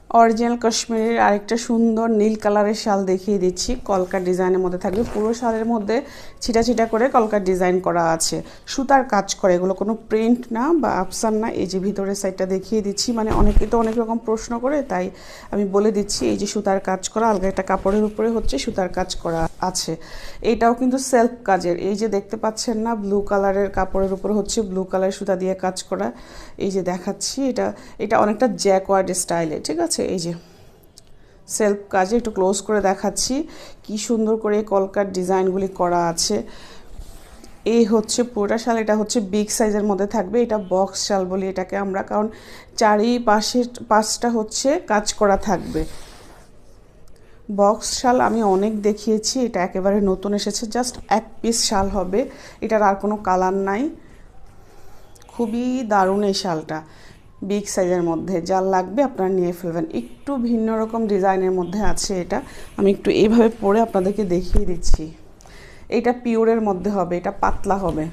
Original কাশ্মীরের আরেকটা সুন্দর নীল কালারের শাল দেখিয়ে দিচ্ছি। কলকার ডিজাইনের মধ্যে থাকবে, পুরো শালের মধ্যে ছিটা ছিটা করে কলকার ডিজাইন করা আছে, সুতার কাজ করে, এগুলো কোনো প্রিন্ট না বা আফসান না। এই যে ভিতরের সাইডটা দেখিয়ে দিচ্ছি, মানে অনেকে তো অনেক রকম প্রশ্ন করে, তাই আমি বলে দিচ্ছি। এই যে সুতার কাজ করা, আলগা একটা কাপড়ের উপরে হচ্ছে সুতার কাজ করা আছে। এটাও কিন্তু সেলফ কাজের, এই যে দেখতে পাচ্ছেন না, ব্লু কালারের কাপড়ের উপরে হচ্ছে ব্লু কালারের সুতা দিয়ে কাজ করা। এই যে দেখাচ্ছি, এটা অনেকটা জ্যাকওয়ার্ড স্টাইলে, ঠিক আছে। এই যে সেলফ কাজে, একটু ক্লোজ করে দেখাচ্ছি কি সুন্দর করে কলকার ডিজাইনগুলি করা আছে। এই হচ্ছে পুরোটা শাল, এটা হচ্ছে বিগ সাইজের মধ্যে থাকবে, এটা বক্স শাল বলি এটাকে আমরা, কারণ পাঁচটা হচ্ছে কাজ করা থাকবে। বক্স শাল আমি অনেক দেখিয়েছি, এটা একেবারে নতুন এসেছে, জাস্ট এক পিস শাল হবে, এটার আর কোনো কালার নাই। খুবই দারুণ এই শালটা, বিগ সাইজের মধ্যে, যার লাগবে আপনারা নিয়ে ফেলবেন। একটু ভিন্ন রকম ডিজাইনের মধ্যে আছে এটা, আমি একটু এইভাবে পরে আপনাদেরকে দেখিয়ে দিচ্ছি। এটা পিওরের মধ্যে হবে, এটা পাতলা হবে।